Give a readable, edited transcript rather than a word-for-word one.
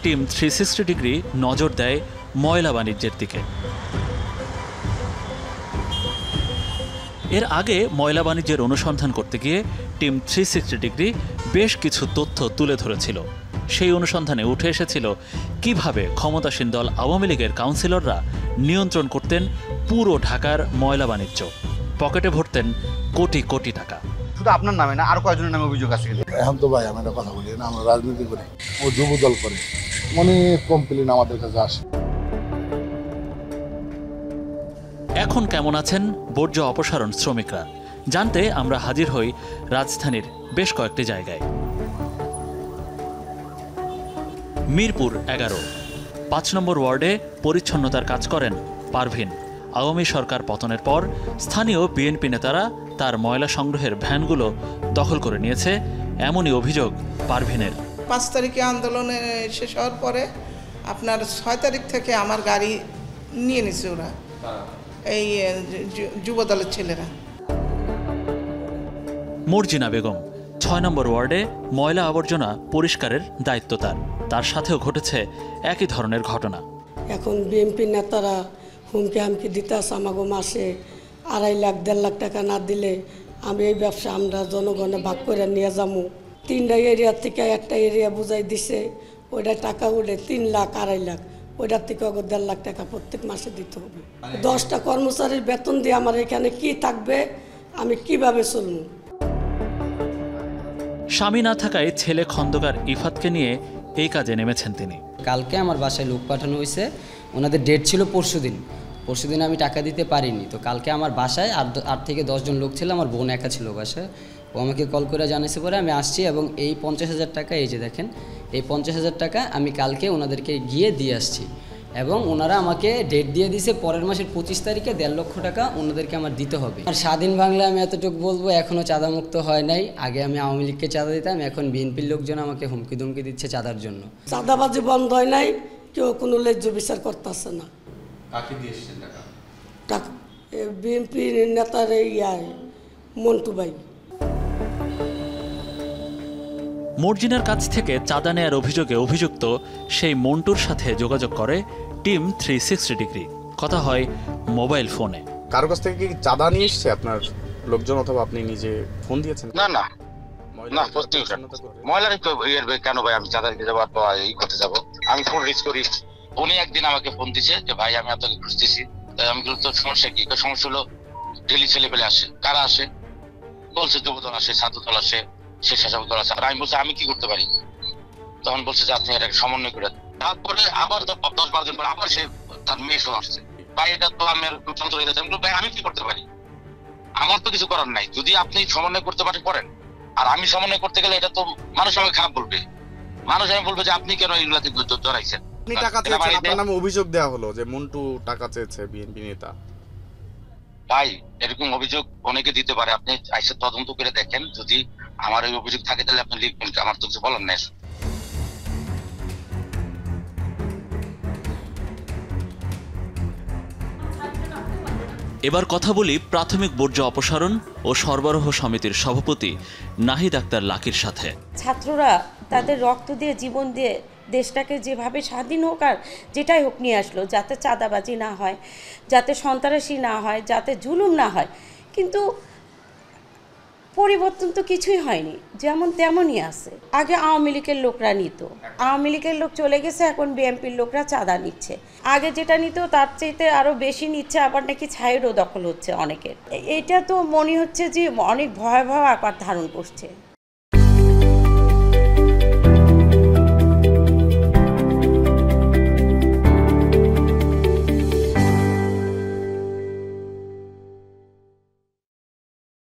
Team 360 degree নজর দেয় ময়লা বাণিজ্যের দিকে। এর আগে ময়লা বাণিজ্যের অনুসন্ধান করতে গিয়ে টিম 360 ডিগ্রি বেশ কিছু তথ্য তুলে ধরেছিল। সেই অনুসন্ধানে উঠে এসেছিল কিভাবে ক্ষমতাসীন দল আওয়ামী লীগের কাউন্সিলররা নিয়ন্ত্রণ করতেন পুরো ঢাকার ময়লা বাণিজ্য, পকেটে ভরতেন কোটি কোটি টাকা। শুধু আপনার নামে না, আর কয়েকজনের নামে অভিযোগ আছে। এখন তো ভাই আমি একটা কথা বলি না, আমরা রাজনীতি করি, ও যুব দল করে, অনেক কমপ্লেন আমাদের কাছে আসে। এখন কেমন আছেন বর্জ্য অপসারণ শ্রমিকরা জানতে আমরা হাজির হই রাজধানীর বেশ কয়েকটি জায়গায়। মিরপুর 11 5 নম্বর ওয়ার্ডে পরিচ্ছন্নতার কাজ করেন পারভিন। আওয়ামী সরকার পতনের পর স্থানীয় বিএনপি নেতারা তার ময়লা সংগ্রহের ভ্যানগুলো দখল করে নিয়েছে, এমনই অভিযোগ পারভিনের। 5 তারিখে আন্দোলনে শেষ হওয়ার পরে আপনার 6 তারিখ থেকে আমার গাড়ি নিয়ে নিছে ওরা, এই যুব দলের ছেলেরা। মর্জিনা বেগম 6 নম্বর ওয়ার্ডে ময়লা আবর্জনা পরিষ্কারের দায়িত্ব তার সাথেও ঘটেছে একই ধরনের ঘটনা। এখন বিএনপি নেতারা হুমকি হামকি দিতে আসে, আমাকে মাসে 2.5 লাখ 1.5 লাখ টাকা না দিলে আমি এই ব্যবসা আমরা জনগণে ভাগ করে নিয়ে যাবো। 3টা এরিয়া থেকে একটা এরিয়া বুঝাই দিছে, ওইটা টাকা উঠে 3 লাখ 2.5 লাখ, ওইটার থেকে 1.5 লাখ টাকা প্রত্যেক মাসে দিতে হবে। 10টা কর্মচারীর বেতন দিয়ে আমার এখানে কি থাকবে, আমি কিভাবে চলব? স্বামী না থাকায় ছেলে খন্দকার ইফাতকে নিয়ে এই কাজে নেমেছেন তিনি। কালকে আমার বাসায় লোক পাঠানো হয়েছে, ওনাদের ডেট ছিল পরশুদিন আমি টাকা দিতে পারিনি। তো কালকে আমার বাসায় 8 থেকে 10 জন লোক ছিল, আমার বোন একা ছিল বাসায়। ও আমাকে কল করে জানিয়েছে পরে আমি আসছি, এবং এই 50,000 টাকা, এই যে দেখেন এই 50,000 টাকা আমি কালকে ওনাদেরকে গিয়ে দিয়ে আসছি, এবং ওনারা আমাকে ডেট দিয়ে দিয়েছে পরের মাসের 25 তারিখে 1.5 লক্ষ টাকা ওনাদেরকে আমার দিতে হবে। আর স্বাধীন বাংলায় আমি এতটুকু বলবো, এখনও চাঁদামুক্ত হয় নাই। আগে আমি আওয়ামী লীগকে চাঁদা দিতাম, এখন বিএনপির লোকজন আমাকে হুমকি ধুমকি দিচ্ছে চাঁদার জন্য। চাঁদাবাজি বন্ধ হয় নাই, কেউ কোনো ন্যায্য বিচার করতেছে না। কাকে দিয়েছেন টাকা? বিএনপি নেতার মন্টু ভাই। মর্জিনার কাছ থেকে চাঁদা নেয়ার অভিযোগে অভিযুক্ত সেই মন্টুর সাথে যোগাযোগ করে টিম 360 ডিগ্রি। কথা হয় মোবাইল ফোনে। কারো কাছ থেকে কি চাঁদা নিয়ে এসছে আপনার লোকজন, অথবা আপনি নিজে ফোন দিয়েছেন? না না না, ময়লার কেন ভাই আমি চাঁদা দিতে যাবো, এই করতে যাবো? আমি ফোন রিচ করি, উনি একদিন আমাকে ফোন দিছে যে ভাই আমি আপনাকে খুঁজতেছি। আমি বলি তোর সমস্যা কি? সমস্যা হলো ডেলি ছেলে পেলে আসে। কারা আসে? বলছে যুবদল আসে, ছাত্রদল আসে, স্বেচ্ছাসেবক দল আসে। আর আমি বলছি আমি কি করতে পারি? তখন বলছে যে আপনি এটাকে সমন্বয় করে। তারপরে আবার 10-12 দিন পর আবার সে তার মেয়ে সহ আসছে, ভাই এটা তো আমি তন্ত্র হয়ে যাচ্ছে। ভাই আমি কি করতে পারি? আমার তো কিছু করার নাই। যদি আপনি সমন্বয় করতে পারেন করেন, আর আমি সমন্বয় করতে গেলে এটা তো মানুষ আমাকে খারাপ বলবে। মানুষ আমি বলবো যে আপনি কেন এইগুলাতে জড়াইছেন। আপনি টাকা চেয়েছেন, আপনার নামে অভিযোগ দেওয়া হলো যে মন্টু টাকা চেয়েছে বিএনপি নেতা। ভাই এরকম অভিযোগ অনেকে দিতে পারে, আপনি আইসা তদন্ত করে দেখেন। যদি আমার ওই অভিযোগ থাকে তাহলে আপনি লিখবেন, আমার তো কিছু বলার নেই। এবার কথা বলি প্রাথমিক বর্জ্য অপসারণ ও সরবরাহ সমিতির সভাপতি নাহিদ আক্তার লাকির সাথে। ছাত্ররা তাদের রক্ত দিয়ে জীবন দিয়ে দেশটাকে যেভাবে স্বাধীন হোক আর যেটাই হোক নিয়ে আসলো, যাতে চাঁদাবাজি না হয়, যাতে সন্ত্রাসী না হয়, যাতে জুলুম না হয়। কিন্তু পরিবর্তন তো কিছুই হয়নি, যেমন তেমনই আছে। আগে আওয়ামী লীগের লোকরা নিত, আওয়ামী লীগের লোক চলে গেছে, এখন বিএনপির লোকরা চাঁদা নিচ্ছে। আগে যেটা নিত তার চাইতে আরও বেশি নিচ্ছে, আবার নাকি ছাইয়েরও দখল হচ্ছে অনেকের। এটা তো মনে হচ্ছে যে অনেক ভয়াবহ আকার ধারণ করছে।